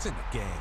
points in the game.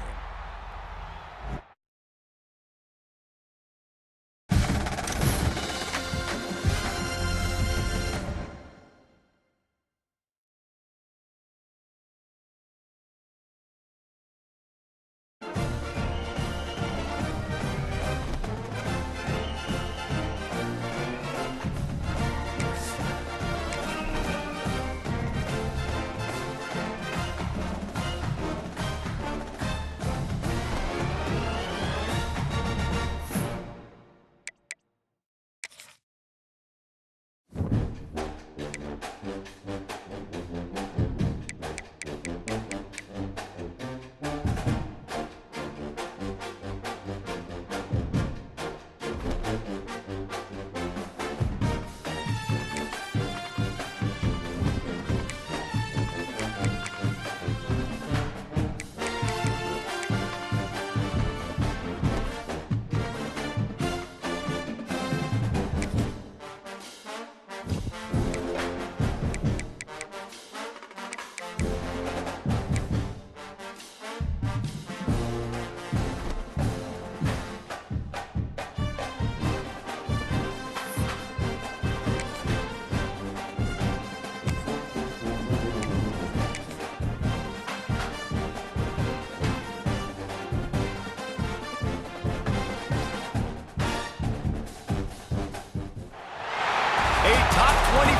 Top 25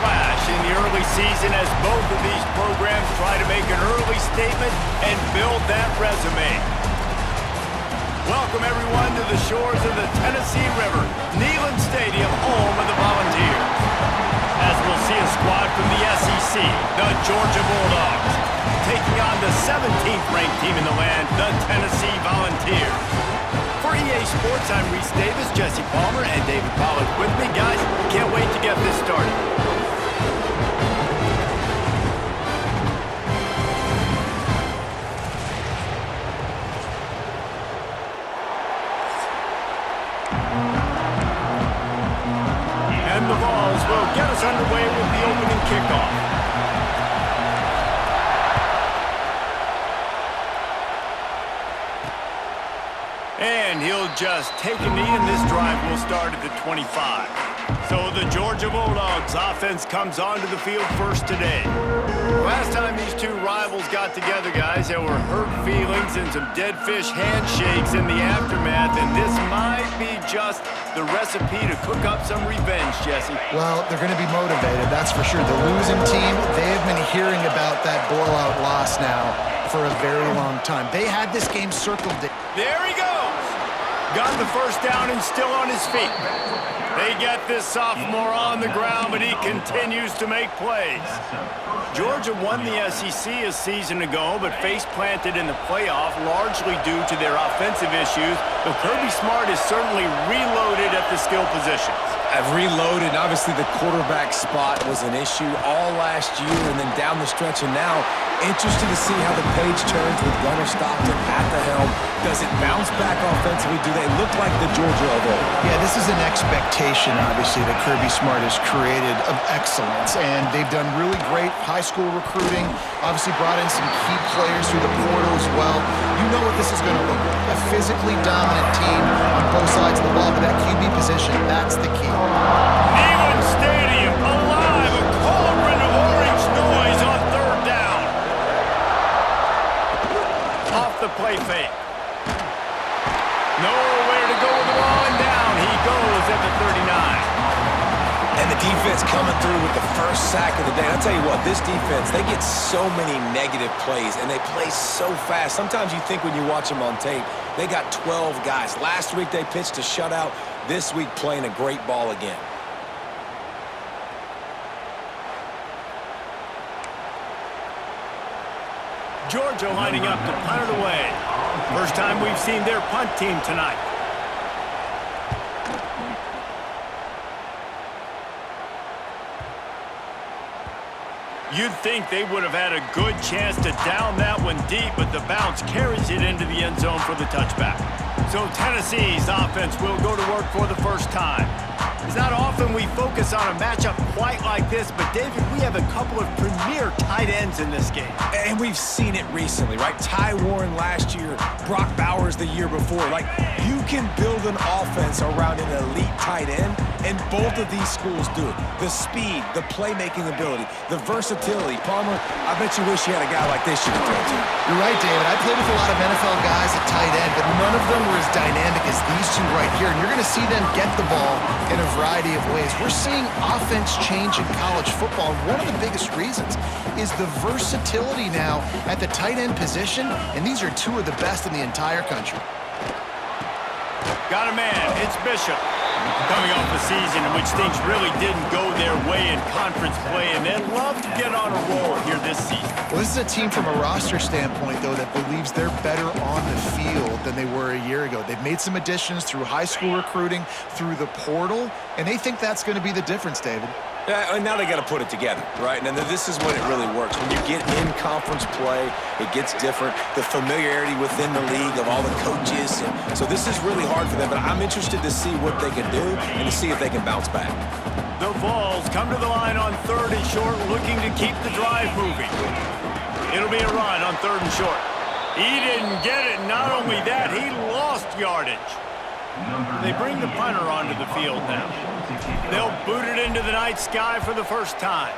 clash in the early season as both of these programs try to make an early statement and build that resume. Welcome everyone to the shores of the Tennessee River, Neyland Stadium, home of the Volunteers. As we'll see a squad from the SEC, the Georgia Bulldogs, taking on the 17th ranked team in the land, the Tennessee Volunteers. For EA Sports, I'm Reese Davis, Jesse Palmer, and David Pollack with me. Guys, can't wait to get this started. And the Vols will get us underway with the opening kickoff. And he'll just take a knee, and this drive will start at the 25. So the Georgia Bulldogs offense comes onto the field first today. Last time these two rivals got together, guys, there were hurt feelings and some dead fish handshakes in the aftermath, and this might be just the recipe to cook up some revenge, Jesse. Well, they're going to be motivated, that's for sure. The losing team, they have been hearing about that blowout loss now for a very long time. They had this game circled. There he goes. Got the first down and still on his feet. They get this sophomore on the ground, but he continues to make plays. Georgia won the SEC a season ago, but face-planted in the playoff largely due to their offensive issues. But Kirby Smart is certainly reloaded at the skill positions. I've reloaded. Obviously, the quarterback spot was an issue all last year and then down the stretch. And now, interested to see how the page turns with Gunnar Stockton at the helm. Does it bounce back offensively? Do they look like the Georgia of old? Yeah, this is an expectation, obviously, that Kirby Smart has created of excellence. And they've done really great high school recruiting. Obviously brought in some key players through the portal as well. You know what this is going to look like. A physically dominant team on both sides of the ball, but that QB position, that's the key. Neyland Stadium alive, a cauldron of orange noise on third down. Off the play fake. Nowhere to go with the ball, and down he goes at the 39. And the defense coming through with the first sack of the day. I'll tell you what, this defense, they get so many negative plays, and they play so fast. Sometimes you think when you watch them on tape, they got 12 guys. Last week they pitched a shutout. This week playing a great ball again. Georgia lining up to punt it away. First time we've seen their punt team tonight. You'd think they would have had a good chance to down that one deep, but the bounce carries it into the end zone for the touchback. So Tennessee's offense will go to work for the first time. It's not often we focus focus on a matchup quite like this, but David, we have a couple of premier tight ends in this game. And we've seen it recently, right? Ty Warren last year, Brock Bowers the year before. Like, you can build an offense around an elite tight end, and both of these schools do it. The speed, the playmaking ability, the versatility. Palmer, I bet you wish you had a guy like this you could throw to. You're right, David. I played with a lot of NFL guys at tight end, but none of them were as dynamic as these two right here. And you're going to see them get the ball in a variety of ways. We're seeing offense change in college football. And one of the biggest reasons is the versatility now at the tight end position. And these are two of the best in the entire country. Got a man. It's Bishop. Coming off a season in which things really didn't go their way in conference play, and they'd love to get on a roll here this season. Well, this is a team from a roster standpoint, though, that believes they're better on the field than they were a year ago. They've made some additions through high school recruiting, through the portal, and they think that's going to be the difference, David. Yeah, and now they got to put it together, right? And then this is when it really works. When you get in conference play, it gets different. The familiarity within the league of all the coaches. And so this is really hard for them, but I'm interested to see what they can do and to see if they can bounce back. The Vols come to the line on 3rd and short, looking to keep the drive moving. It'll be a run on 3rd and short. He didn't get it. Not only that, he lost yardage. They bring the punter onto the field now. They'll boot it into the night sky for the first time.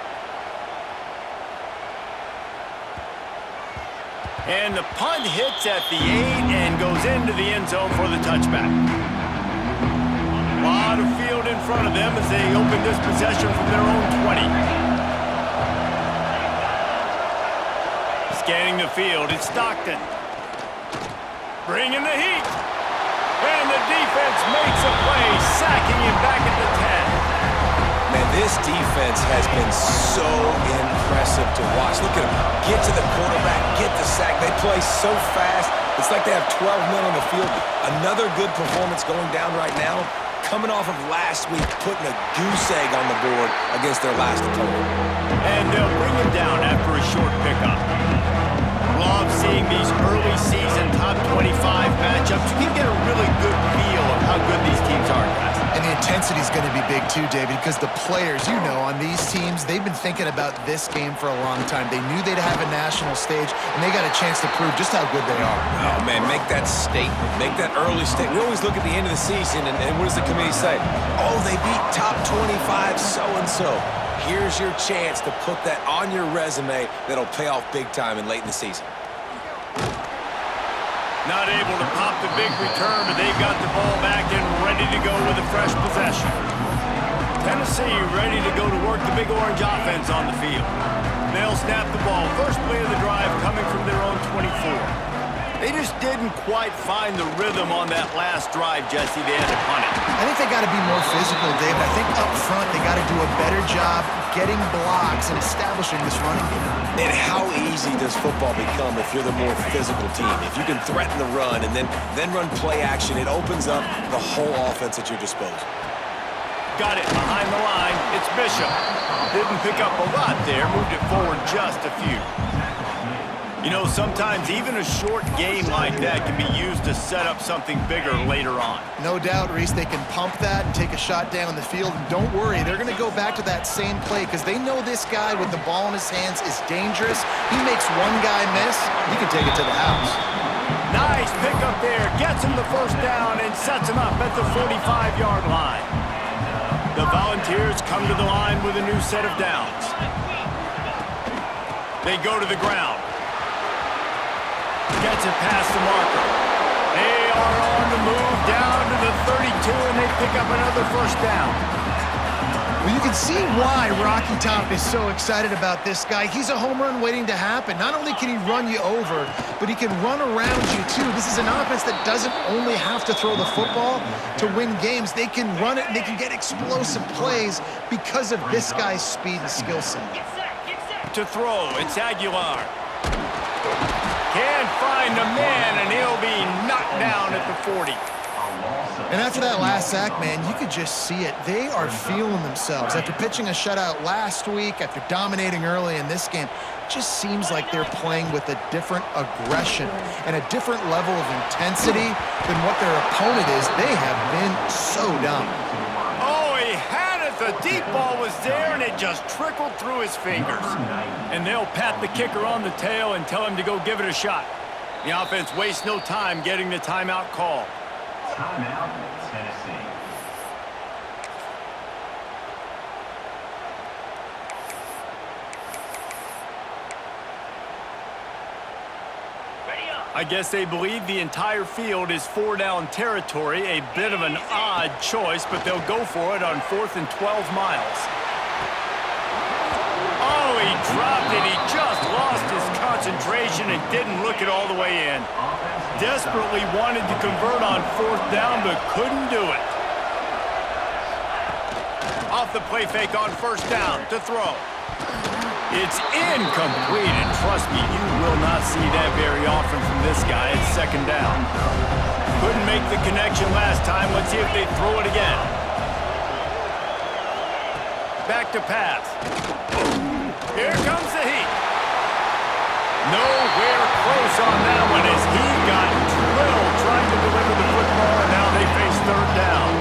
And the punt hits at the 8 and goes into the end zone for the touchback. A lot of field in front of them as they open this possession from their own 20. Scanning the field, it's Stockton. Bringing the heat. And the defense makes a play, sacking him back at the 10. Man, this defense has been so impressive to watch. Look at them. Get to the quarterback, get the sack. They play so fast. It's like they have 12 men on the field. Another good performance going down right now. Coming off of last week, putting a goose egg on the board against their last opponent. And they'll bring him down after a short pickup. Love seeing these early season top 25 matchups. You can get a really good feel of how good these teams are, guys. And the intensity is going to be big too, David, because the players, you know, on these teams, they've been thinking about this game for a long time. They knew they'd have a national stage, and they got a chance to prove just how good they are. Oh, man, make that statement. Make that early statement. We always look at the end of the season, and what does the committee say? Oh, they beat top 25 so-and-so. Here's your chance to put that on your resume that'll pay off big time and late in the season. Not able to pop the big return, but they've got the ball back and ready to go with a fresh possession. Tennessee ready to go to work the Big Orange offense on the field. They'll snap the ball. First play of the drive coming from their own 24. They just didn't quite find the rhythm on that last drive, Jesse. They had to punt it. I think they got to be more physical, David. I think up front they got to do a better job getting blocks and establishing this running game. And how easy does football become if you're the more physical team? If you can threaten the run and then run play action, it opens up the whole offense at your disposal. Got it behind the line. It's Bishop. Didn't pick up a lot there. Moved it forward just a few. You know, sometimes even a short game like that can be used to set up something bigger later on. No doubt, Reese, they can pump that and take a shot down the field. And don't worry, they're going to go back to that same play because they know this guy with the ball in his hands is dangerous. He makes one guy miss, he can take it to the house. Nice pickup there. Gets him the first down and sets him up at the 45-yard line. The Volunteers come to the line with a new set of downs. They go to the ground. Gets it past the marker. They are on the move down to the 32, and they pick up another first down. Well, you can see why Rocky Top is so excited about this guy. He's a home run waiting to happen. Not only can he run you over, but he can run around you, too. This is an offense that doesn't only have to throw the football to win games. They can run it, and they can get explosive plays because of this guy's speed and skill set. To throw, it's Aguilar. Can't find a man, and he'll be knocked down at the 40. And after that last sack, man, you could just see it. They are feeling themselves. After pitching a shutout last week, after dominating early in this game, it just seems like they're playing with a different aggression and a different level of intensity than what their opponent is. They have been so dominant. Oh, he had it The deep ball was there, and it just trickled through his fingers. And they'll pat the kicker on the tail and tell him to go give it a shot. The offense wastes no time getting the timeout call. Timeout, Tennessee. I guess they believe the entire field is 4-down territory, a bit of an odd choice, but they'll go for it on 4th and 12 miles. Oh, he dropped it. He just lost his concentration and didn't look it all the way in. Desperately wanted to convert on 4th down, but couldn't do it. Off the play fake on 1st down to throw. It's incomplete, and trust me, you will not see that very often from this guy. It's 2nd down. Couldn't make the connection last time. Let's see if they throw it again. Back to pass. Here comes the heat. Nowhere close on that one as he got drilled trying to deliver the football, and now they face 3rd down.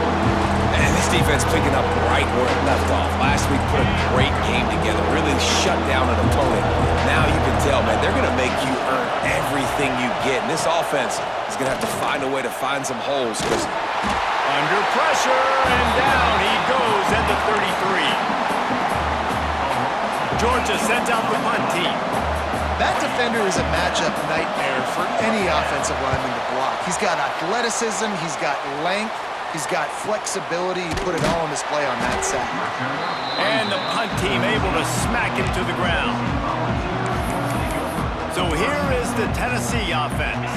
And this defense picking up right where it left off. Last week put a great game together, really shut down an opponent. Now you can tell, man, they're going to make you earn everything you get. And this offense is going to have to find a way to find some holes because under pressure, and down he goes at the 33. Georgia sends out the punt team. That defender is a matchup nightmare for any offensive lineman to block. He's got athleticism, he's got length, he's got flexibility. He put it all on display on that side. And the punt team able to smack him to the ground. So here is the Tennessee offense.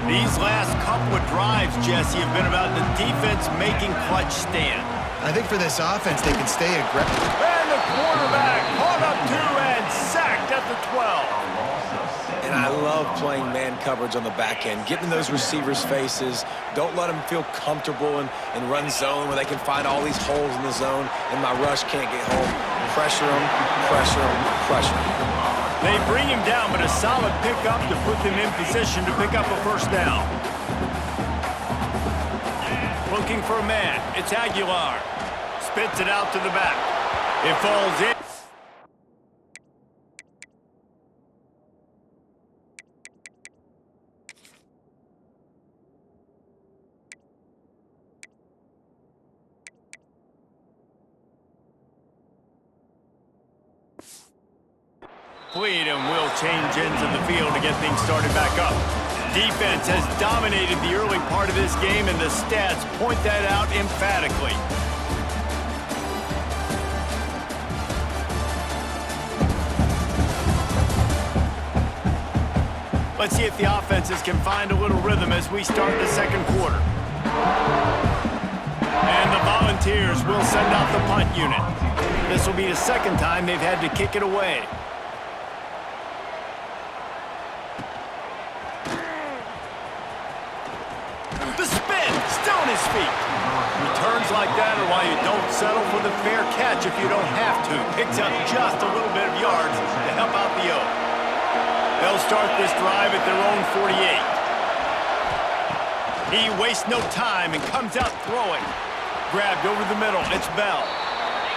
These last couple of drives, Jesse, have been about the defense making clutch stand. I think for this offense, they can stay aggressive. And the quarterback caught up to and sacked at the 12. And I love playing man coverage on the back end, getting in those receivers' faces. Don't let them feel comfortable in run zone where they can find all these holes in the zone and my rush can't get home. Pressure them, pressure them, pressure them. They bring him down, but a solid pickup to put them in position to pick up a 1st down. Looking for a man. It's Aguilar. Spits it out to the back. It falls in. And will change ends of the field to get things started back up. Defense has dominated the early part of this game, and the stats point that out emphatically. Let's see if the offenses can find a little rhythm as we start the 2nd quarter. And the Volunteers will send out the punt unit. This will be the 2nd time they've had to kick it away. Feet. Returns like that are why you don't settle for the fair catch if you don't have to. Picks up just a little bit of yards to help out the O. They'll start this drive at their own 48. He wastes no time and comes out throwing. Grabbed over the middle. It's Bell.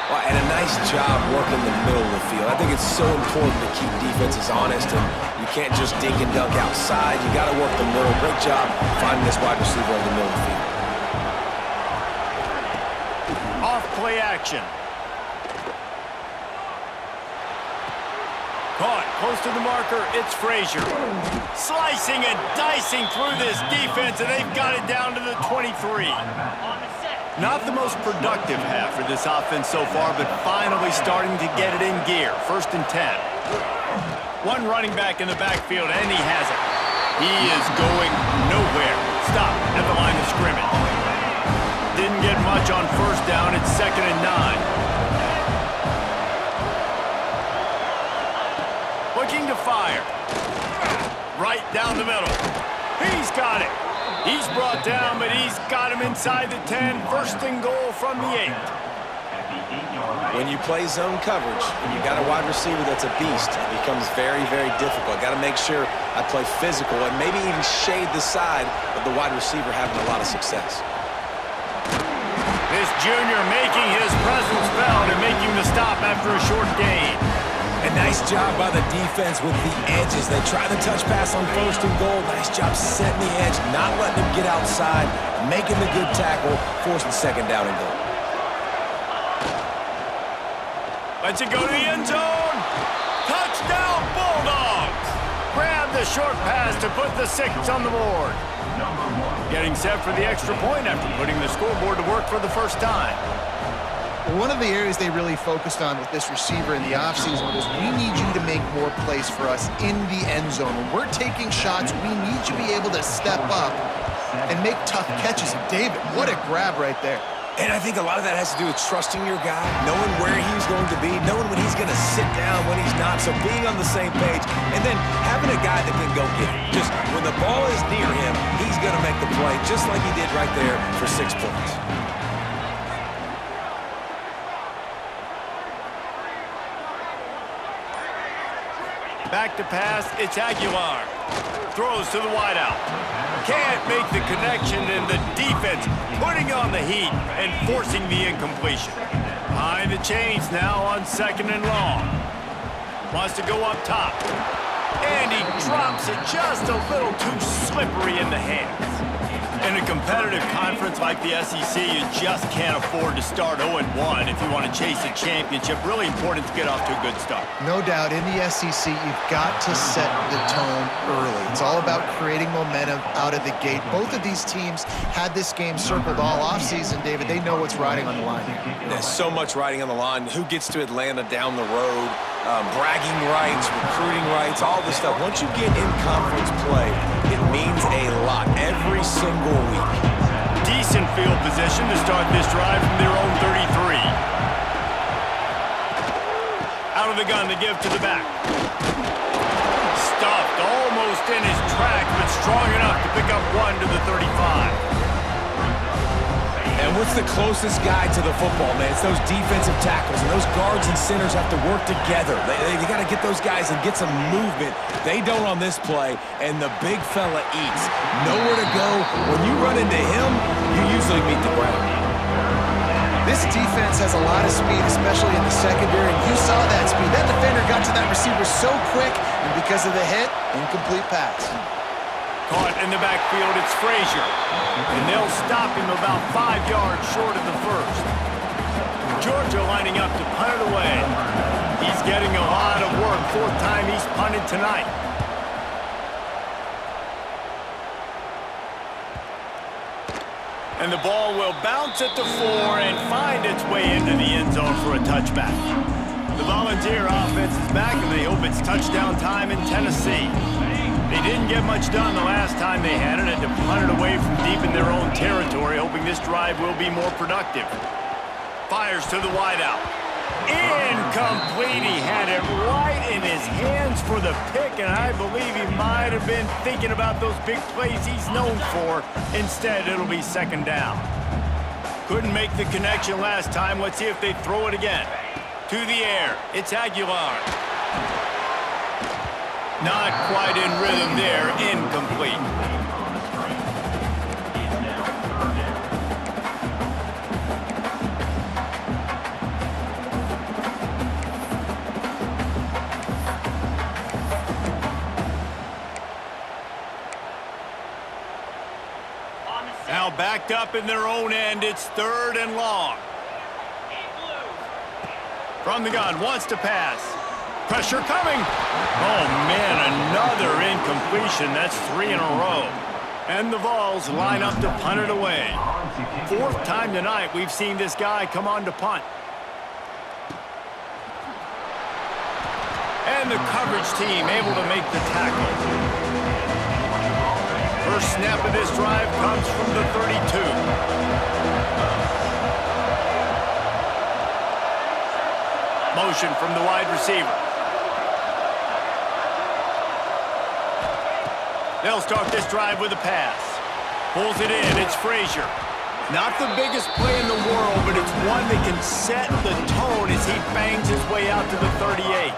Well, and a nice job working the middle of the field. I think it's so important to keep defenses honest, and you can't just dink and dunk outside. You got to work the middle. Great job finding this wide receiver over the middle of the field. Play action. Caught close to the marker. It's Frazier. Slicing and dicing through this defense, and they've got it down to the 23. Not the most productive half for this offense so far, but finally starting to get it in gear. 1st and 10. One running back in the backfield, and he has it. He is going nowhere. Stop at the line of scrimmage. Didn't get much on 1st down. It's 2nd and 9. Looking to fire. Right down the middle. He's got it. He's brought down, but he's got him inside the 10. 1st and goal from the 8. When you play zone coverage and you got a wide receiver that's a beast, it becomes very, very difficult. Got to make sure I play physical and maybe even shade the side of the wide receiver having a lot of success. This junior making his presence felt and making the stop after a short gain. A nice job by the defense with the edges. They try the touch pass on 1st and goal. Nice job setting the edge, not letting him get outside, making the good tackle, forcing 2nd down and goal. Lets it go to the end zone. Touchdown, Bulldogs! Grab the short pass to put the 6 on the board. Getting set for the extra point after putting the scoreboard to work for the first time. One of the areas they really focused on with this receiver in the offseason was we need you to make more plays for us in the end zone. When we're taking shots, we need you to be able to step up and make tough catches. And David, what a grab right there. And I think a lot of that has to do with trusting your guy, knowing where he's going to be, knowing when he's going to sit down, when he's not, so being on the same page, and then having a guy that can go get it. Just when the ball is near him, he's going to make the play, just like he did right there for 6 points. Back to pass, it's Aguilar. Throws to the wideout. Can't make the connection, and the defense putting on the heat and forcing the incompletion. Behind the chains now on 2nd and long. Wants to go up top. And he drops it just a little too slippery in the hands. In a competitive conference like the SEC, you just can't afford to start 0-1 if you want to chase a championship. Really important to get off to a good start. No doubt, in the SEC, you've got to set the tone early. It's all about creating momentum out of the gate. Both of these teams had this game circled all offseason, David. They know what's riding on the line here. There's so much riding on the line. Who gets to Atlanta down the road? Bragging rights, recruiting rights, all this stuff. Once you get in conference play, it means a lot every single week. Decent field position to start this drive from their own 33. Out of the gun to give to the back. Stuffed almost in his track, but strong enough to pick up 1 to the 35. And what's the closest guy to the football, man? It's those defensive tackles, and those guards and centers have to work together. They got to get those guys and get some movement. They don't on this play, and the big fella eats. Nowhere to go. When you run into him, you usually beat the ground. This defense has a lot of speed, especially in the secondary, and you saw that speed. That defender got to that receiver so quick, and because of the hit, incomplete pass. Caught in the backfield, it's Frazier. And they'll stop him about 5 yards short of the first. Georgia lining up to punt it away. He's getting a lot of work. 4th time he's punted tonight. And the ball will bounce at the 4 and find its way into the end zone for a touchback. The Volunteer offense is back, and they hope it's touchdown time in Tennessee. They didn't get much done the last time they had it, and to punt it away from deep in their own territory, hoping this drive will be more productive. Fires to the wideout. Incomplete. He had it right in his hands for the pick, and I believe he might have been thinking about those big plays he's known for. Instead, it'll be 2nd down. Couldn't make the connection last time. Let's see if they throw it again. To the air. It's Aguilar. Not quite in rhythm there. Incomplete. Now backed up in their own end. It's 3rd and long. From the gun, wants to pass. Pressure coming. Oh, man, another incompletion. That's 3 in a row. And the Vols line up to punt it away. 4th time tonight we've seen this guy come on to punt. And the coverage team able to make the tackle. First snap of this drive comes from the 32. Motion from the wide receiver. They'll start this drive with a pass. Pulls it in. It's Frazier. Not the biggest play in the world, but it's one that can set the tone as he bangs his way out to the 38.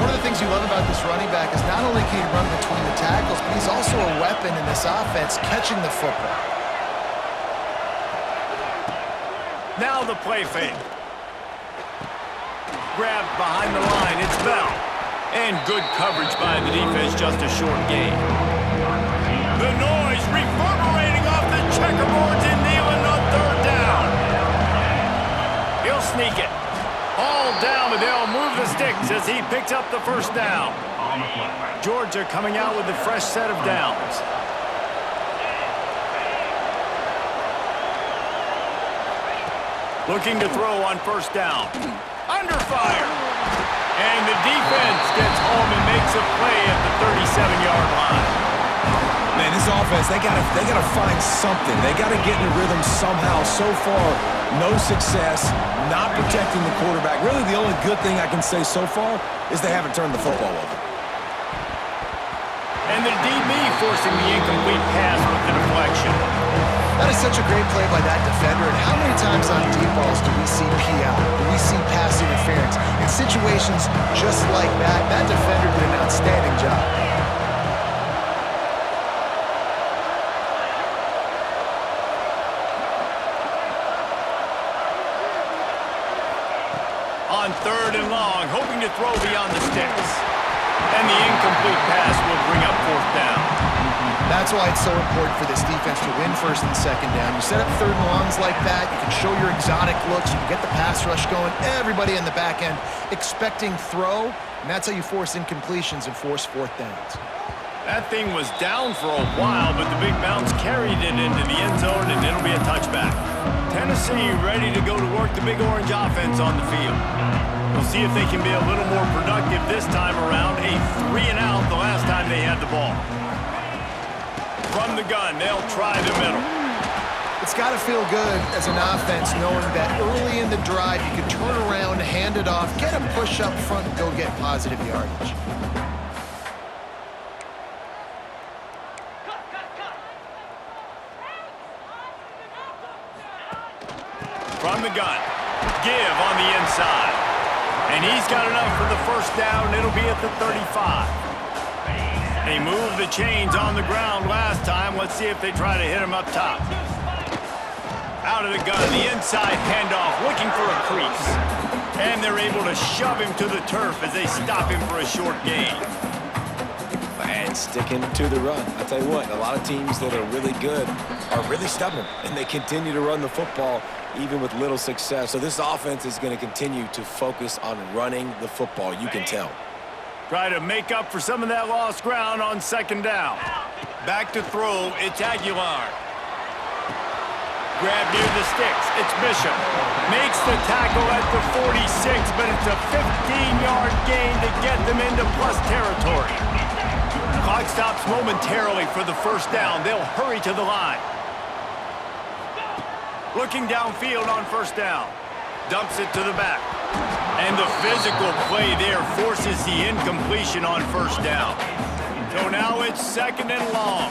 One of the things you love about this running back is not only can he run between the tackles, but he's also a weapon in this offense, catching the football. Now the play fake. Grabbed behind the line, it's Bell. And good coverage by the defense, just a short gain. The noise reverberating off the checkerboards in Neyland on third down. He'll sneak it. All down, but they'll move the sticks as he picks up the first down. Georgia coming out with a fresh set of downs. Looking to throw on first down. Under fire. And the defense gets home and makes a play at the 37-yard line. Man, this offense, they gotta find something. They gotta get in a rhythm somehow. So far, no success, not protecting the quarterback. Really, the only good thing I can say so far is they haven't turned the football over. And the DB forcing the incomplete pass with the deflection. That is such a great play by that defender. And how many times on deep balls do we see PI? Do we see pass interference? In situations just like that, that defender did an outstanding job. On third and long, hoping to throw beyond the sticks. And the incomplete pass will bring up fourth down. That's why it's so important for this defense to win first and second down. You set up third and longs like that, you can show your exotic looks, you can get the pass rush going, everybody in the back end expecting throw, and that's how you force incompletions and force fourth downs. That thing was down for a while, but the big bounce carried it into the end zone, and it'll be a touchback. Tennessee ready to go to work the Big Orange offense on the field. We'll see if they can be a little more productive this time around. A 3-and-out the last time they had the ball. From the gun, they'll try the middle. It's got to feel good as an offense knowing that early in the drive you can turn around, hand it off, get a push up front, and go get positive yardage. From the gun, give on the inside. And he's got enough for the first down. It'll be at the 35. They moved the chains on the ground last time. Let's see if they try to hit him up top. Out of the gun, the inside handoff, looking for a crease. And they're able to shove him to the turf as they stop him for a short gain. And sticking to the run. I'll tell you what, a lot of teams that are really good are really stubborn, and they continue to run the football even with little success. So this offense is going to continue to focus on running the football, you can tell. Try to make up for some of that lost ground on second down. Back to throw, it's Aguilar. Grab near the sticks, it's Bishop. Makes the tackle at the 46, but it's a 15-yard gain to get them into plus territory. Clock stops momentarily for the first down. They'll hurry to the line. Looking downfield on first down. Dumps it to the back. And the physical play there forces the incompletion on first down. So now it's second and long.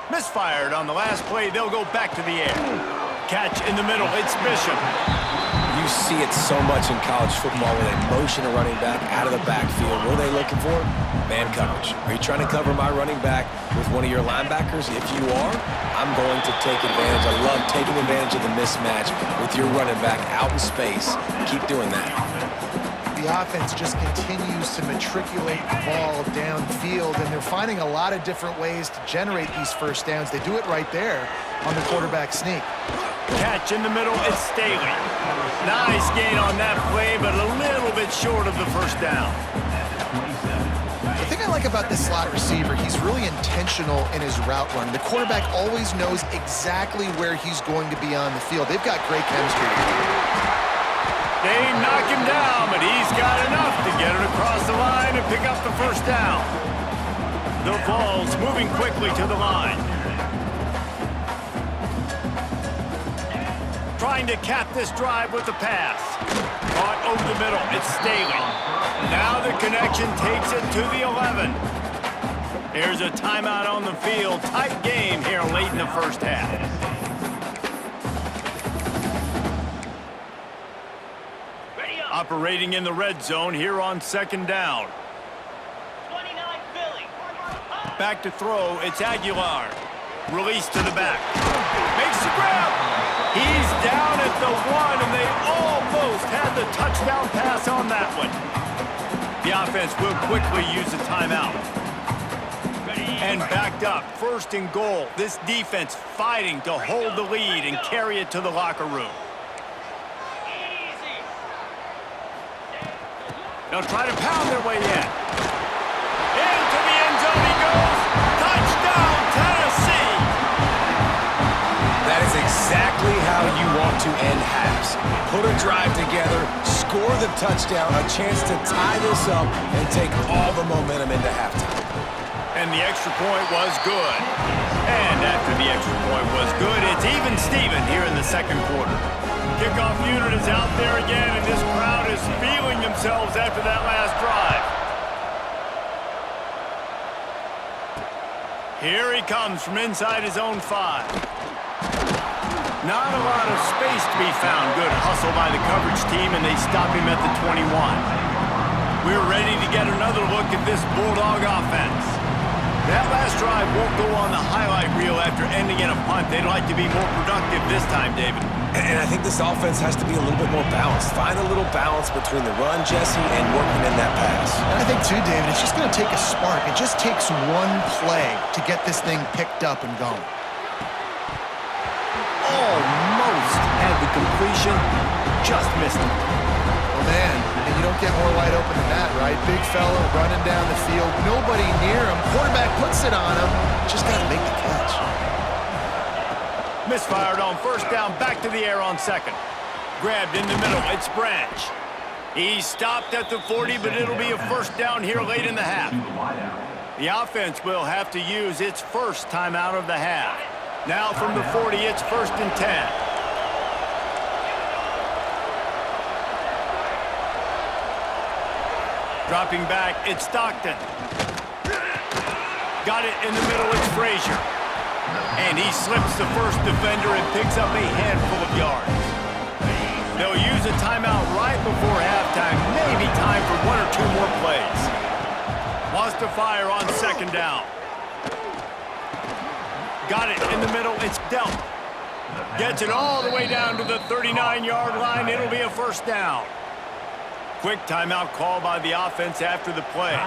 Misfired on the last play. They'll go back to the air. Catch in the middle. It's Bishop. You see it so much in college football where they motion a running back out of the backfield. What are they looking for? Man coverage. Are you trying to cover my running back with one of your linebackers? If you are, I'm going to take advantage. I love taking advantage of the mismatch with your running back out in space. Keep doing that. The offense just continues to matriculate the ball downfield, and they're finding a lot of different ways to generate these first downs. They do it right there on the quarterback sneak. Catch in the middle, it's Staley. Nice gain on that play, but a little bit short of the first down. The thing I like about this slot receiver, he's really intentional in his route run. The quarterback always knows exactly where he's going to be on the field. They've got great chemistry. They knock him down, but he's got enough to get it across the line and pick up the first down. The Vols moving quickly to the line. Trying to cap this drive with the pass. Caught over the middle, it's Staley. Now the connection takes it to the 11. Here's a timeout on the field. Tight game here late in the first half. Operating in the red zone here on second down. Back to throw, it's Aguilar. Release to the back. Makes the grab. He's down at the 1, and they almost had the touchdown pass on that one. The offense will quickly use a timeout. And backed up, 1st and goal. This defense fighting to hold the lead and carry it to the locker room. They'll try to pound their way in. Into the end zone he goes. Touchdown, Tennessee! That is exactly how you want to end halves. Put a drive together, score the touchdown, a chance to tie this up, and take all the momentum into halftime. And the extra point was good. And after the extra point was good, it's even Steven here in the 2nd quarter. Kickoff unit is out there again, and this crowd is feeling themselves after that last drive. Here he comes from inside his own 5. Not a lot of space to be found. Good hustle by the coverage team, and they stop him at the 21. We're ready to get another look at this Bulldog offense. That last drive won't go on the highlight reel after ending in a punt. They'd like to be more productive this time, David. And I think this offense has to be a little bit more balanced. Find a little balance between the run, Jesse, and working in that pass. And I think, too, David, it's just going to take a spark. It just takes one play to get this thing picked up and going. Almost had the completion, just missed it. Oh, man, and you don't get more wide open than that, right? Big fella running down the field, nobody near him. Quarterback puts it on him. Just got to make the catch. Misfired on 1st down, back to the air on 2nd. Grabbed in the middle, it's Branch. He stopped at the 40, but it'll be a 1st down here late in the half. The offense will have to use its 1st timeout of the half. Now from the 40, it's 1st and 10. Dropping back, it's Stockton. Got it in the middle, it's Frazier. And he slips the 1st defender and picks up a handful of yards. They'll use a timeout right before halftime. Maybe time for 1 or 2 more plays. Wants to fire on 2nd down. Got it in the middle, it's Delp. Gets it all the way down to the 39-yard line. It'll be a 1st down. Quick timeout call by the offense after the play.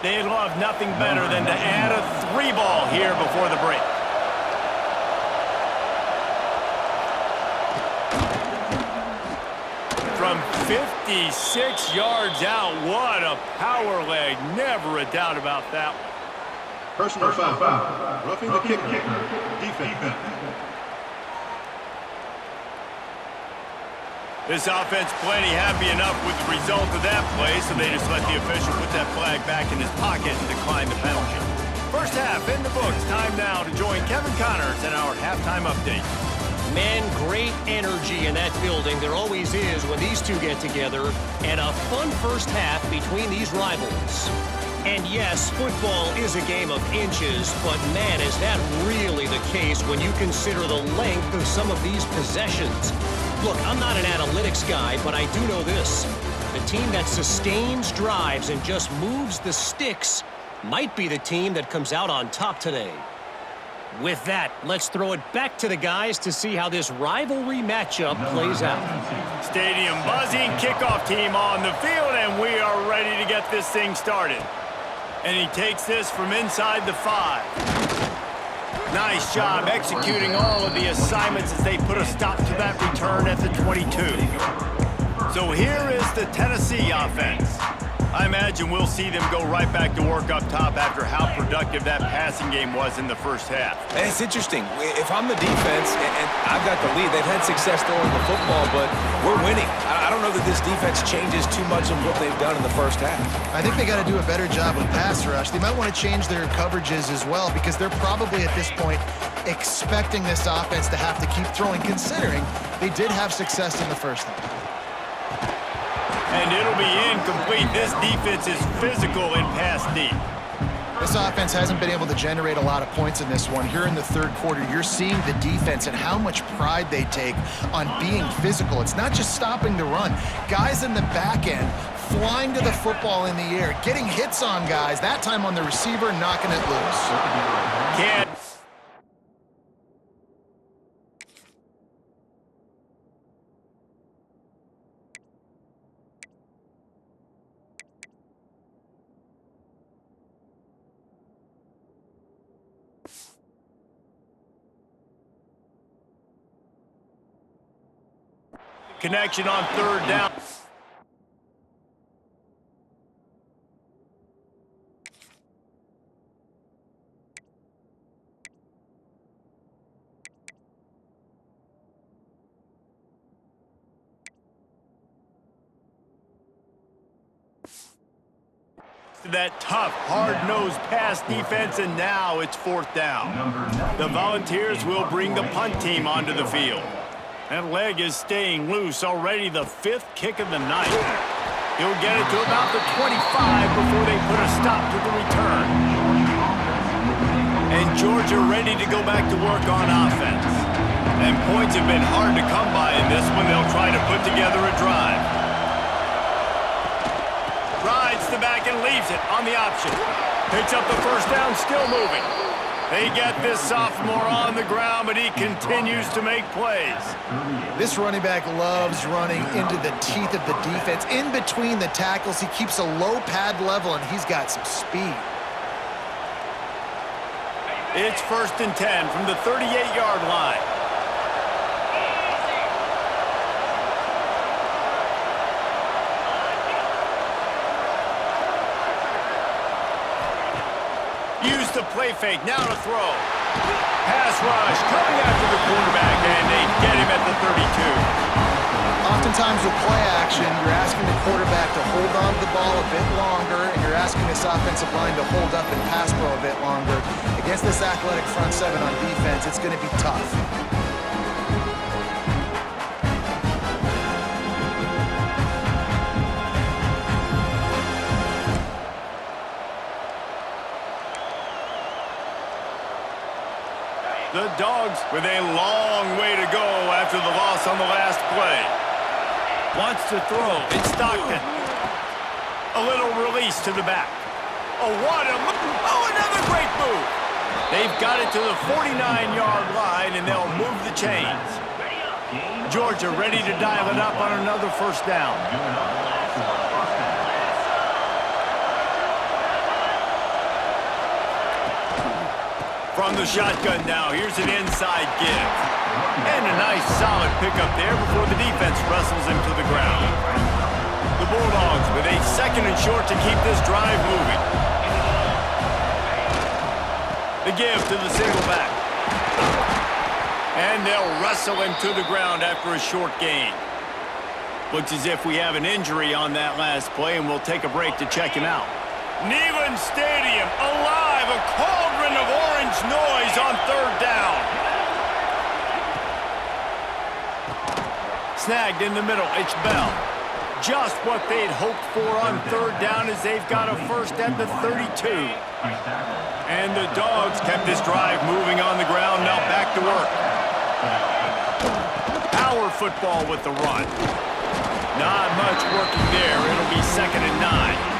They'd love nothing better than to add a 3-ball here before the break. From 56 yards out, what a power leg. Never a doubt about that one. Personal foul. Roughing the kicker. Defense. This offense plenty happy enough with the result of that play, so they just let the official put that flag back in his pocket and decline the penalty. 1st half in the books. Time now to join Kevin Connors in our halftime update. Man, great energy in that building. There always is when these two get together. And a fun 1st half between these rivals. And yes, football is a game of inches, but man, is that really the case when you consider the length of some of these possessions. Look, I'm not an analytics guy, but I do know this. The team that sustains drives and just moves the sticks might be the team that comes out on top today. With that, let's throw it back to the guys to see how this rivalry matchup plays out. Stadium buzzing, kickoff team on the field, and we are ready to get this thing started. And he takes this from inside the 5. Nice job executing all of the assignments as they put a stop to that return at the 22. So here is the Tennessee offense. I imagine we'll see them go right back to work up top after how productive that passing game was in the 1st half. And it's interesting. If I'm the defense and I've got the lead, they've had success throwing the football, but we're winning. I don't know that this defense changes too much of what they've done in the 1st half. I think they got to do a better job with pass rush. They might want to change their coverages as well because they're probably at this point expecting this offense to have to keep throwing, considering they did have success in the 1st half. And it'll be incomplete. This defense is physical in pass deep. This offense hasn't been able to generate a lot of points in this one. Here in the third quarter, you're seeing the defense and how much pride they take on being physical. It's not just stopping the run. Guys in the back end flying to the football in the air, getting hits on guys, that time on the receiver, knocking it loose. Can't. Connection on third down. That tough, hard-nosed pass defense, and now it's fourth down. The Volunteers will bring the punt team onto the field. That leg is staying loose, already the fifth kick of the night. He'll get it to about the 25 before they put a stop to the return. And Georgia ready to go back to work on offense. And points have been hard to come by in this one. They'll try to put together a drive. Rides the back and leaves it on the option. Picks up the first down, still moving. They get this sophomore on the ground, but he continues to make plays. This running back loves running into the teeth of the defense. In between the tackles, he keeps a low pad level, and he's got some speed. It's 1st and 10 from the 38-yard line. Use the play fake, now to throw. Pass rush, coming after the quarterback, and they get him at the 32. Oftentimes with play action, you're asking the quarterback to hold on to the ball a bit longer, and you're asking this offensive line to hold up and pass pro a bit longer. Against this athletic front seven on defense, it's going to be tough. The Dogs with a long way to go after the loss on the last play. Wants to throw. It's Stockton. A little release to the back. Oh, what a move. Oh, another great move. They've got it to the 49-yard line, and they'll move the chains. Georgia ready to dial it up on another first down. From the shotgun now, here's an inside give. And a nice solid pickup there before the defense wrestles him to the ground. The Bulldogs with a 2nd and short to keep this drive moving. The give to the single back. And they'll wrestle him to the ground after a short gain. Looks as if we have an injury on that last play, and we'll take a break to check him out. Neyland Stadium alive, a cauldron of orange noise on third down. Snagged in the middle, it's Bell. Just what they'd hoped for on third down as they've got a first at the 32. And the Dogs kept this drive moving on the ground, now back to work. Power football with the run. Not much working there, it'll be 2nd and 9.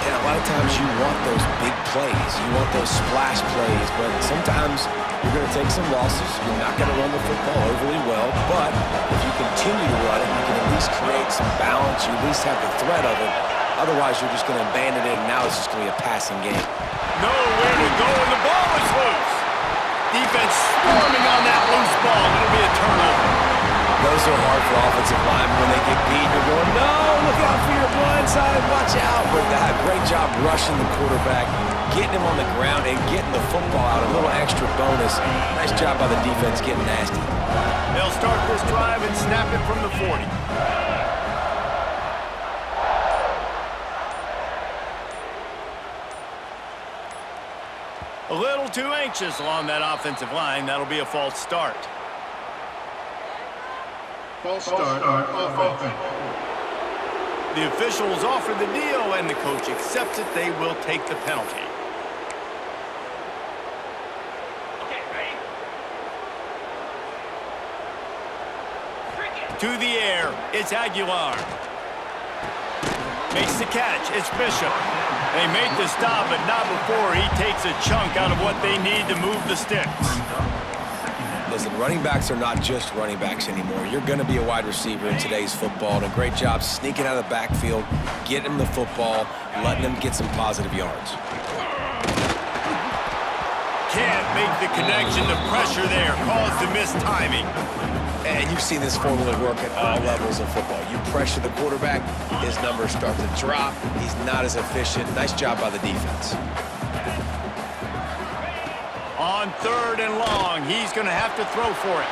A lot of times you want those big plays. You want those splash plays, but sometimes you're going to take some losses. You're not going to run the football overly well, but if you continue to run it, you can at least create some balance. You at least have the threat of it. Otherwise, you're just going to abandon it, and now it's just going to be a passing game. Nowhere to go, and the ball is loose. Defense swarming on that loose ball. It'll be a turnover. Those are hard for offensive linemen when they get beat. You're going, no, look out for your blind side, watch out. But that great job rushing the quarterback, getting him on the ground, and getting the football out. A little extra bonus. Nice job by the defense getting nasty. They'll start this drive and snap it from the 40. A little too anxious along that offensive line. That'll be a false start. False start, offense. The officials offer the deal, and the coach accepts it. They will take the penalty. To the air, it's Aguilar. Makes the catch, it's Bishop. They made the stop, but not before he takes a chunk out of what they need to move the sticks. Listen, running backs are not just running backs anymore. You're going to be a wide receiver in today's football, and a great job sneaking out of the backfield, getting them the football, letting them get some positive yards. Can't make the connection. The pressure there caused the missed timing. And you've seen this formula work at all levels of football. You pressure the quarterback, his numbers start to drop. He's not as efficient. Nice job by the defense. On 3rd and long, he's going to have to throw for it.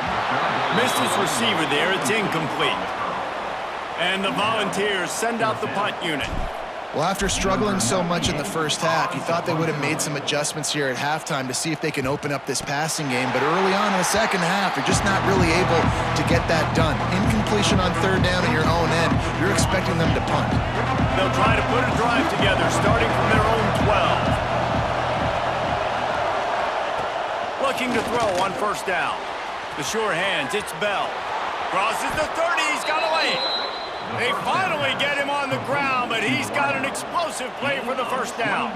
Missed his receiver there. It's incomplete. And the Volunteers send out the punt unit. Well, after struggling so much in the first half, you thought they would have made some adjustments here at halftime to see if they can open up this passing game. But early on in the second half, they're just not really able to get that done. Incompletion on 3rd down in your own end, you're expecting them to punt. They'll try to put a drive together, starting from their own 12. Looking to throw on 1st down. The sure hands, it's Bell. Crosses the 30, he's got away. They finally get him on the ground, but he's got an explosive play for the 1st down.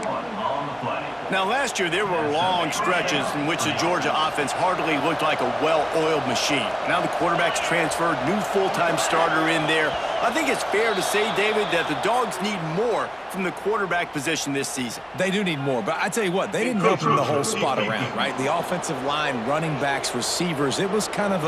Now, last year, there were long stretches in which the Georgia offense hardly looked like a well-oiled machine. Now the quarterback's transferred, new full-time starter in there. I think it's fair to say, David, that the Dogs need more from the quarterback position this season. They do need more, but I tell you what, they didn't help them the whole spot around, right? The offensive line, running backs, receivers, it was kind of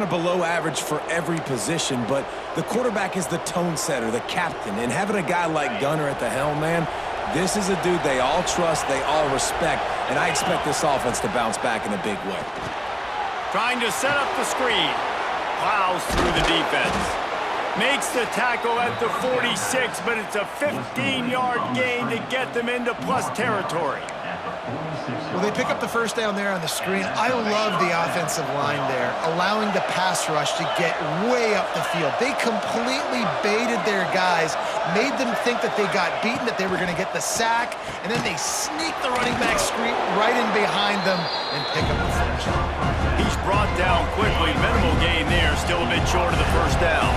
below average for every position, but the quarterback is the tone setter, the captain, and having a guy like Gunner at the helm, man, this is a dude they all trust, they all respect, and I expect this offense to bounce back in a big way. Trying to set up the screen. Plows through the defense. Makes the tackle at the 46, but it's a 15-yard gain to get them into plus territory. Well, they pick up the 1st down there on the screen. I love the offensive line there, allowing the pass rush to get way up the field. They completely baited their guys, made them think that they got beaten, that they were going to get the sack, and then they sneak the running back screen right in behind them and pick up the first. He's brought down quickly. Minimal gain there, still a bit short of the 1st down.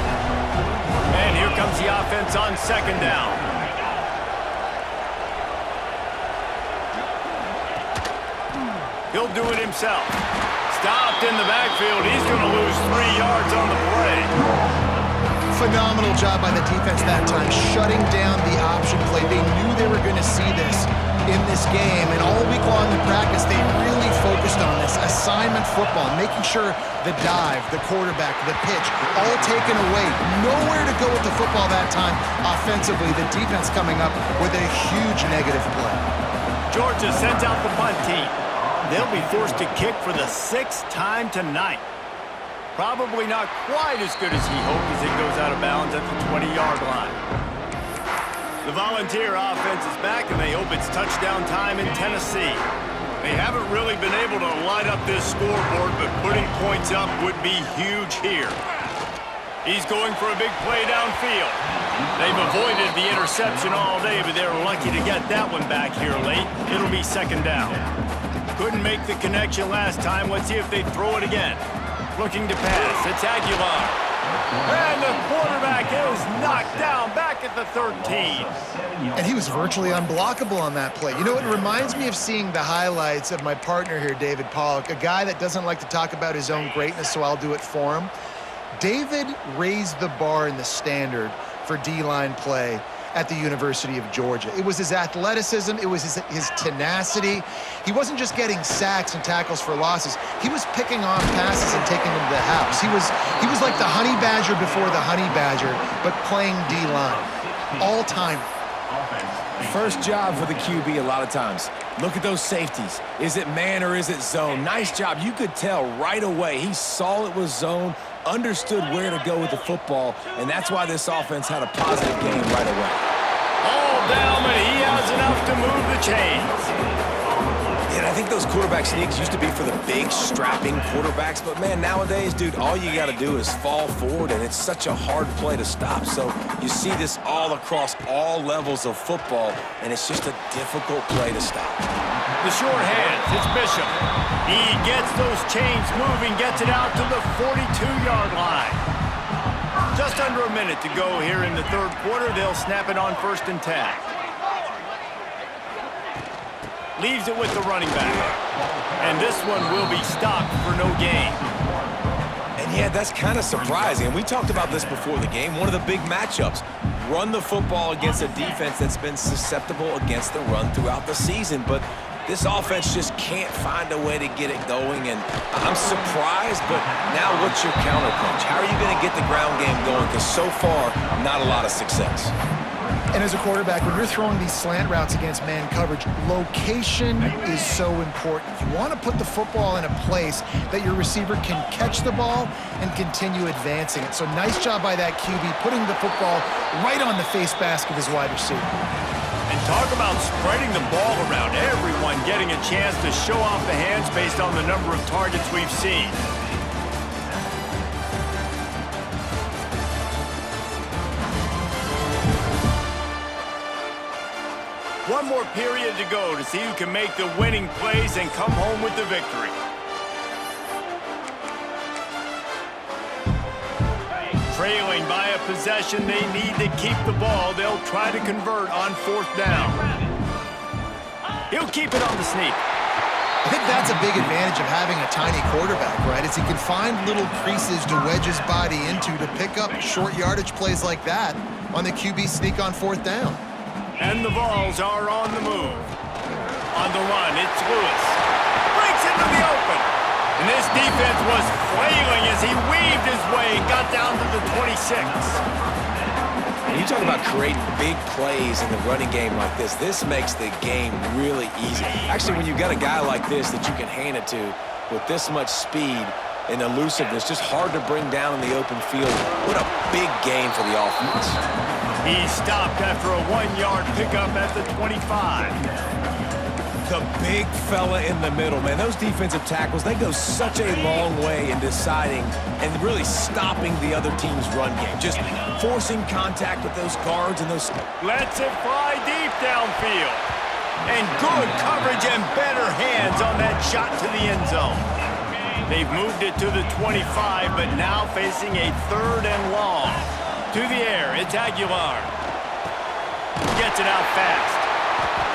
And here comes the offense on 2nd down. He'll do it himself. Stopped in the backfield. He's going to lose 3 yards on the play. Phenomenal job by the defense that time, shutting down the option play. They knew they were going to see this in this game, and all week long in practice, they really focused on this assignment football, making sure the dive, the quarterback, the pitch, all taken away. Nowhere to go with the football that time offensively. The defense coming up with a huge negative play. Georgia sends out the punt team. They'll be forced to kick for the 6th time tonight. Probably not quite as good as he hoped as it goes out of bounds at the 20-yard line. The Volunteer offense is back, and they hope it's touchdown time in Tennessee. They haven't really been able to light up this scoreboard, but putting points up would be huge here. He's going for a big play downfield. They've avoided the interception all day, but they're lucky to get that one back here late. It'll be 2nd down. Couldn't make the connection last time. Let's see if they throw it again. Looking to pass. It's Aguilar. And the quarterback is knocked down back at the 13. And he was virtually unblockable on that play. You know, it reminds me of seeing the highlights of my partner here, David Pollock, a guy that doesn't like to talk about his own greatness, so I'll do it for him. David raised the bar in the standard for D-line play at the University of Georgia. It was his athleticism, it was his tenacity. He wasn't just getting sacks and tackles for losses. He was picking off passes and taking them to the house. He was like the honey badger before the honey badger, but playing D-line. All-time. First job for the QB a lot of times. Look at those safeties. Is it man or is it zone? Nice job. You could tell right away. He saw it was zone, understood where to go with the football, and that's why this offense had a positive game right away. All down, but he has enough to move the chains. Yeah, and I think those quarterback sneaks used to be for the big, strapping quarterbacks. But, man, nowadays, dude, all you got to do is fall forward, and it's such a hard play to stop. So you see this all across all levels of football, and it's just a difficult play to stop. The short hands, it's Bishop. He gets those chains moving, gets it out to the 42-yard line. Just under a minute to go here in the third quarter. They'll snap it on 1st and 10. Leaves it with the running back. And this one will be stopped for no gain. And, yeah, that's kind of surprising. And we talked about this before the game. One of the big matchups. Run the football against a defense that's been susceptible against the run throughout the season. But this offense just can't find a way to get it going. And I'm surprised, but now what's your counterpunch? How are you going to get the ground game going? Because so far, not a lot of success. And as a quarterback, when you're throwing these slant routes against man coverage, location is so important. You want to put the football in a place that your receiver can catch the ball and continue advancing it. So nice job by that QB, putting the football right on the face mask of his wide receiver. And talk about spreading the ball around. Everyone getting a chance to show off the hands based on the number of targets we've seen. One more period to go to see who can make the winning plays and come home with the victory. Trailing by a possession, they need to keep the ball. They'll try to convert on 4th down. He'll keep it on the sneak. I think that's a big advantage of having a tiny quarterback, right? Is he can find little creases to wedge his body into to pick up short yardage plays like that on the QB sneak on 4th down. And the Vols are on the move. On the run, it's Lewis. Breaks into the open. And this defense was flailing as he weaved his way and got down to the 26. And you talk about creating big plays in the running game like this. This makes the game really easy. Actually, when you've got a guy like this that you can hand it to with this much speed and elusiveness, just hard to bring down in the open field. What a big game for the offense. He stopped after a 1-yard pickup at the 25. The big fella in the middle, man. Those defensive tackles, they go such a long way in deciding and really stopping the other team's run game. Just forcing contact with those guards and those... Lets it fly deep downfield. And good coverage and better hands on that shot to the end zone. They've moved it to the 25, but now facing a 3rd and long. To the air, it's Aguilar. Gets it out fast.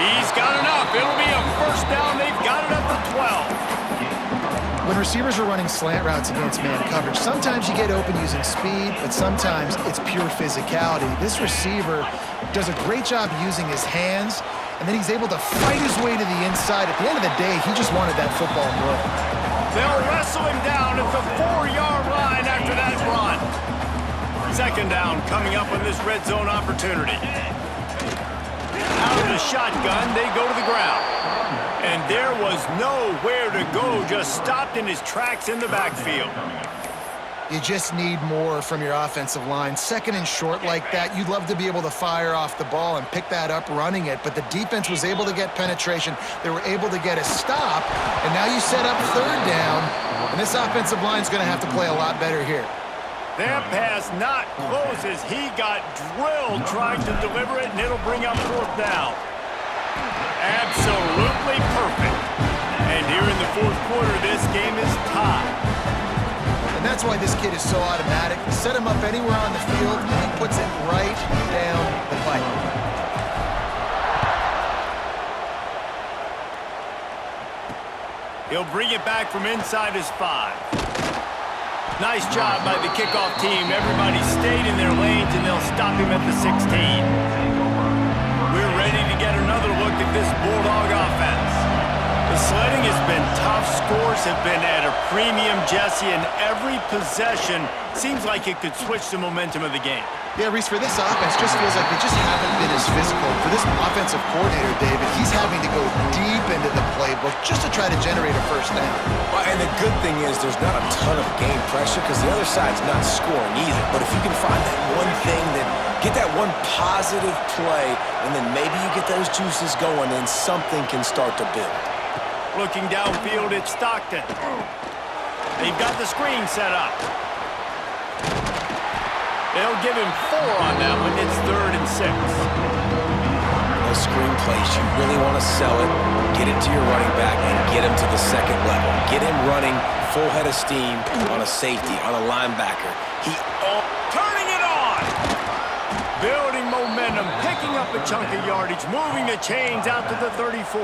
He's got enough. It'll be a 1st down. They've got it at the 12. When receivers are running slant routes against man coverage, sometimes you get open using speed, but sometimes it's pure physicality. This receiver does a great job using his hands, and then he's able to fight his way to the inside. At the end of the day, he just wanted that football run. They'll wrestle him down at the 4-yard line after that run. 2nd down coming up on this red zone opportunity. Out of the shotgun, they go to the ground. And there was nowhere to go, just stopped in his tracks in the backfield. You just need more from your offensive line. 2nd and short like that, you'd love to be able to fire off the ball and pick that up running it, but the defense was able to get penetration. They were able to get a stop, and now you set up 3rd down, and this offensive line's going to have to play a lot better here. That pass not close as he got drilled trying to deliver it, and it'll bring up 4th down. Absolutely perfect. And here in the 4th quarter, this game is tied. And that's why this kid is so automatic. Set him up anywhere on the field, and he puts it right down the pipe. He'll bring it back from inside his 5. Nice job by the kickoff team. Everybody stayed in their lanes, and they'll stop him at the 16. We're ready to get another look at this Bulldog offense. The sledding has been tough. Scores have been at a premium, Jesse, and every possession seems like it could switch the momentum of the game. Yeah, Reese, for this offense, just feels like they just haven't been as physical. For this offensive coordinator, David, he's having to go deep into the playbook just to try to generate a 1st down. Well, and the good thing is there's not a ton of game pressure because the other side's not scoring either. But if you can find that one thing, that get that one positive play, and then maybe you get those juices going, and something can start to build. Looking downfield, it's Stockton. They've got the screen set up. They'll give him 4 on that one. It's 3rd and 6. Those screen plays, you really want to sell it, get it to your running back, and get him to the second level. Get him running full head of steam on a safety, on a linebacker. Turning it on! Building momentum, picking up a chunk of yardage, moving the chains out to the 34.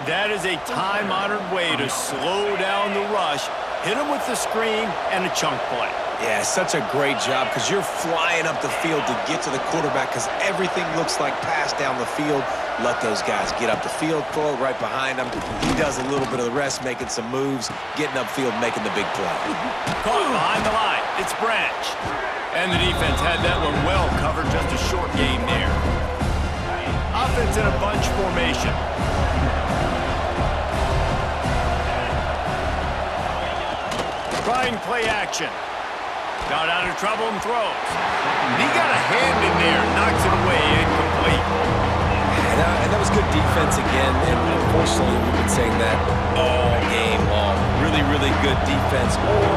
That is a time-honored way to slow down the rush, hit him with the screen, and a chunk play. Yeah, such a great job because you're flying up the field to get to the quarterback because everything looks like pass down the field. Let those guys get up the field, throw it right behind him. He does a little bit of the rest, making some moves, getting upfield, making the big play. Caught behind the line. It's Branch. And the defense had that one well covered, just a short game there. Offense in a bunch formation. Trying play action. Got out of trouble and throws. He got a hand in there, knocks it away, incomplete. And that was good defense again, and unfortunately we've been saying that all game long. Really, really good defense. Or,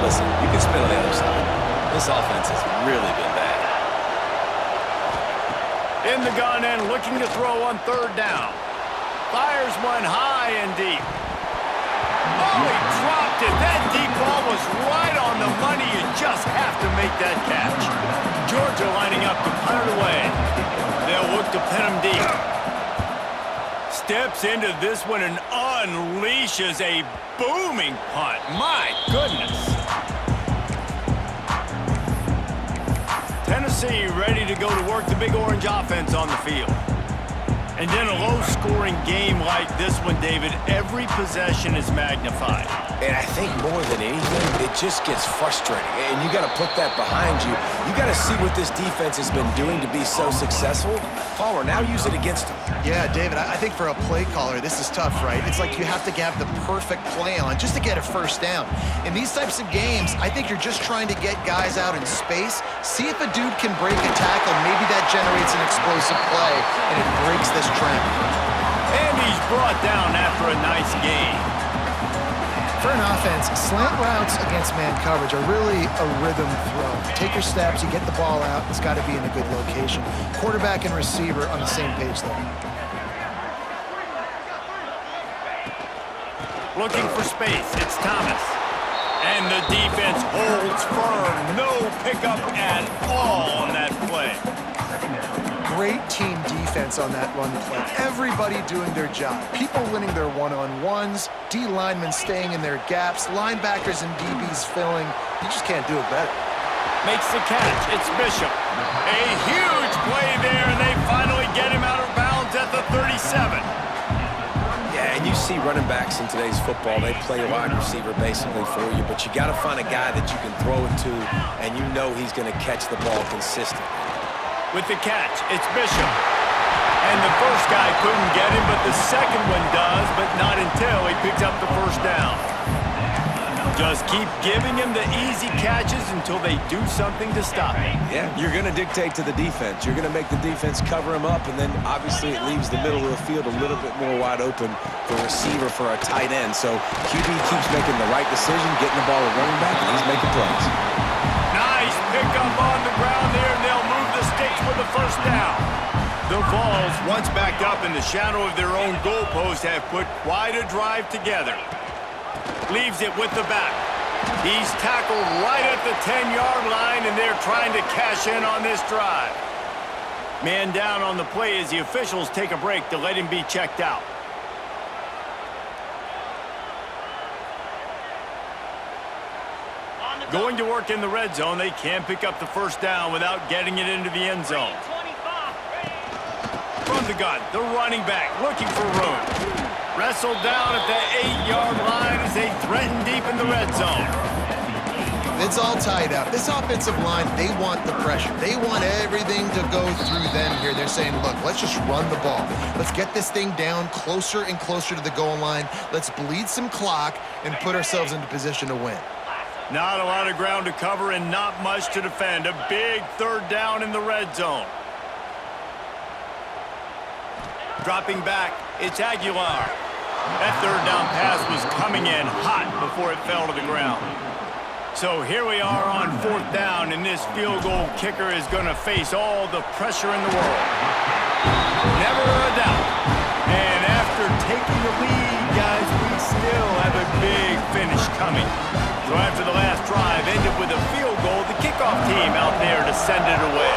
listen, you can spin on the other side. This offense has really been bad. In the gun and looking to throw on 3rd down. Fires one high and deep. Oh, he dropped it. That deep ball was right on the money. You just have to make that catch. Georgia lining up to punt it away. They'll look to pin him deep. Steps into this one and unleashes a booming punt. My goodness. Tennessee ready to go to work the Big Orange offense on the field. And in a low-scoring game like this one, David, every possession is magnified. And I think more than anything, it just gets frustrating. And you got to put that behind you. You got to see what this defense has been doing to be so successful. Palmer, now use it against them. Yeah, David, I think for a play caller, this is tough, right? It's like you have to have the perfect play on just to get a first down. In these types of games, I think you're just trying to get guys out in space, see if a dude can break a tackle. Maybe that generates an explosive play, and it breaks this trend. And he's brought down after a nice game. For an offense, slant routes against man coverage are really a rhythm throw. You take your steps, you get the ball out, it's got to be in a good location. Quarterback and receiver on the same page there. Looking for space, it's Thomas. And the defense holds firm. No pickup at all on that play. Great team defense on that run play. Everybody doing their job. People winning their one-on-ones, D linemen staying in their gaps, linebackers and DBs filling. You just can't do it better. Makes the catch. It's Bishop. A huge play there, and they finally get him out of bounds at the 37. Yeah, and you see running backs in today's football, they play a wide receiver basically for you, but you got to find a guy that you can throw it to, and you know he's going to catch the ball consistently. With the catch, it's Bishop. And the first guy couldn't get him, but the second one does, but not until he picks up the first down. Just keep giving him the easy catches until they do something to stop him. Yeah, you're going to dictate to the defense. You're going to make the defense cover him up, and then obviously it leaves the middle of the field a little bit more wide open for receiver for a tight end. So QB keeps making the right decision, getting the ball to running back, and he's making plays. Nice pickup on the ground there, and they'll move the sticks with the first down. The Vols, once backed up in the shadow of their own goalpost, have put quite a drive together. Leaves it with the back. He's tackled right at the 10-yard line, and they're trying to cash in on this drive. Man down on the play as the officials take a break to let him be checked out. Going to work in the red zone, they can't pick up the first down without getting it into the end zone. From the gun, the running back looking for room. Wrestled down at the 8-yard line as they threaten deep in the red zone. It's all tied up. This offensive line, they want the pressure. They want everything to go through them here. They're saying, look, let's just run the ball. Let's get this thing down closer and closer to the goal line. Let's bleed some clock and put ourselves into position to win. Not a lot of ground to cover and not much to defend. A big third down in the red zone. Dropping back, it's Aguilar. That third down pass was coming in hot before it fell to the ground. So here we are on 4th down, and this field goal kicker is going to face all the pressure in the world. Never a doubt. And after taking the lead, guys, we still have a big finish coming. So after the last drive ended with a field goal, the kickoff team out there to send it away.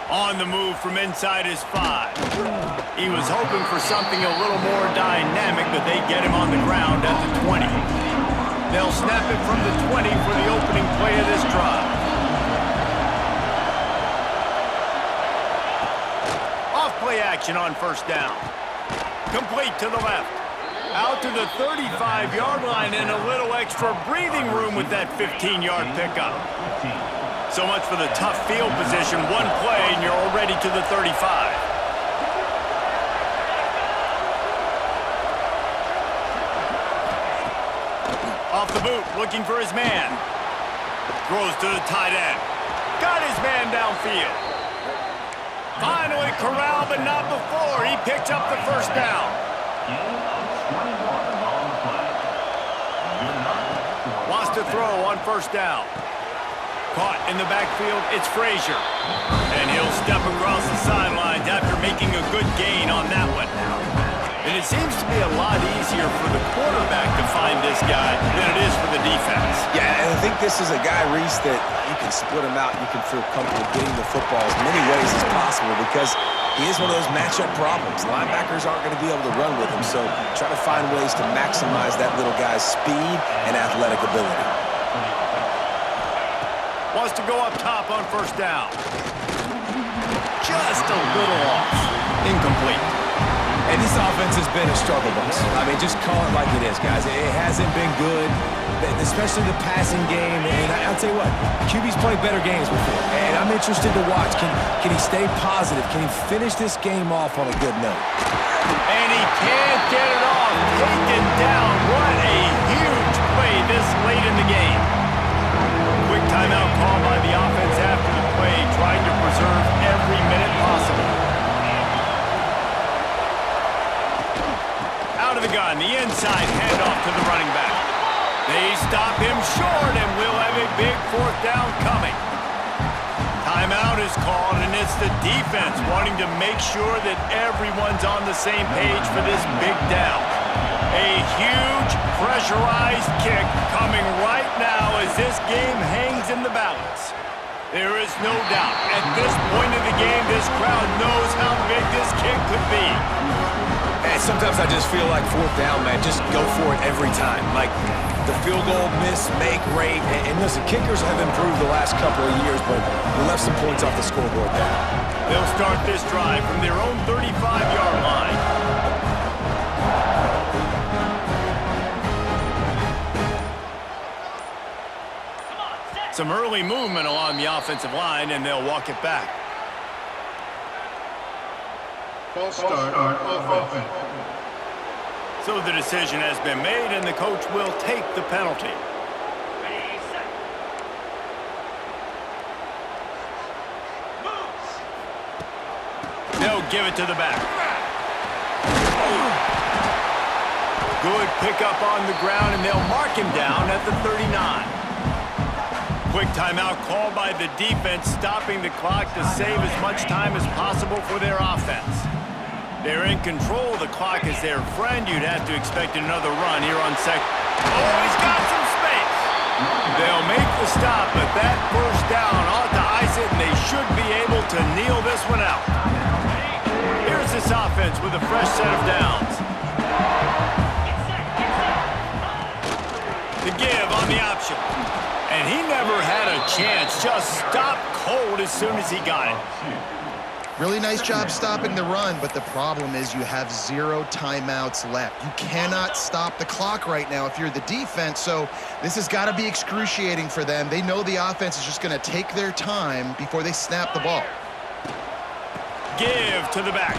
On the move from inside his 5. He was hoping for something a little more dynamic, but they get him on the ground at the 20. They'll snap it from the 20 for the opening play of this drive. Off-play action on 1st down. Complete to the left. Out to the 35-yard line and a little extra breathing room with that 15-yard pickup. So much for the tough field position. One play and you're already to the 35. Off the boot, looking for his man. Throws to the tight end. Got his man downfield. Finally corralled, but not before. He picks up the 1st down. Wants to throw on 1st down. Caught in the backfield, it's Frazier. And he'll step across the sidelines after making a good gain on that one. And it seems to be a lot easier for the quarterback to find this guy than it is for the defense. Yeah, and I think this is a guy, Reese, that you can split him out. You can feel comfortable getting the football as many ways as possible because he is one of those matchup problems. Linebackers aren't going to be able to run with him, so try to find ways to maximize that little guy's speed and athletic ability. Wants to go up top on 1st down. Just a little off. Incomplete. And this offense has been a struggle bus. I mean, just call it like it is, guys. It hasn't been good, especially the passing game. And I'll tell you what, QB's played better games before. And I'm interested to watch. Can he stay positive? Can he finish this game off on a good note? And he can't get it off. Taken down. What a huge play this late in the game. Quick timeout call by the offense after the play, trying to preserve every minute possible. Out of the gun, the inside handoff to the running back. They stop him short, and we'll have a big 4th down coming. Timeout is called, and it's the defense wanting to make sure that everyone's on the same page for this big down. A huge pressurized kick coming right now as this game hangs in the balance. There is no doubt, at this point of the game, this crowd knows how big this kick could be. And sometimes I just feel like 4th down, man, just go for it every time. Like the field goal miss, make rate. And listen, kickers have improved the last couple of years, but we left some points off the scoreboard there. They'll start this drive from their own 35-yard line. Some early movement along the offensive line, and they'll walk it back. False start on offense. So the decision has been made, and the coach will take the penalty. They'll give it to the back. Good pickup on the ground, and they'll mark him down at the 39. Quick timeout called by the defense, stopping the clock to save as much time as possible for their offense. They're in control of the clock as their friend. You'd have to expect another run here on second. Oh, he's got some space. They'll make the stop, but that 1st down ought to ice it, and they should be able to kneel this one out. Here's this offense with a fresh set of downs. The give on the option. And he never had a chance, just stopped cold as soon as he got it. Really nice job stopping the run, but the problem is you have 0 timeouts left. You cannot stop the clock right now if you're the defense, so this has got to be excruciating for them. They know the offense is just going to take their time before they snap the ball. Give to the back.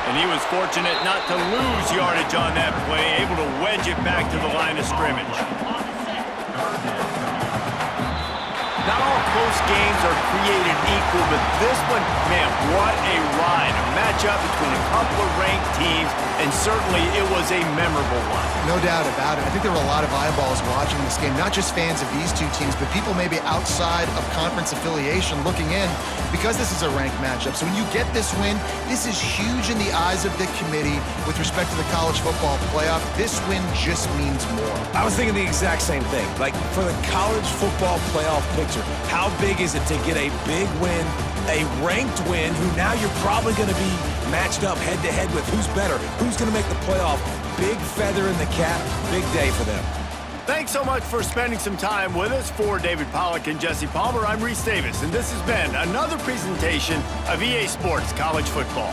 And he was fortunate not to lose yardage on that play, able to wedge it back to the line of scrimmage. Not all close games are created equal, but this one, man, what a ride. A matchup between a couple of ranked teams, and certainly it was a memorable one. No doubt about it. I think there were a lot of eyeballs watching this game, not just fans of these two teams, but people maybe outside of conference affiliation looking in because this is a ranked matchup. So when you get this win, this is huge in the eyes of the committee with respect to the college football playoff. This win just means more. I was thinking the exact same thing. Like, for the college football playoff picture, how big is it to get a big win, a ranked win, who now you're probably going to be matched up head-to-head with who's better, who's going to make the playoff. Big feather in the cap, big day for them. Thanks so much for spending some time with us. For David Pollack and Jesse Palmer, I'm Reese Davis, and this has been another presentation of EA Sports College Football.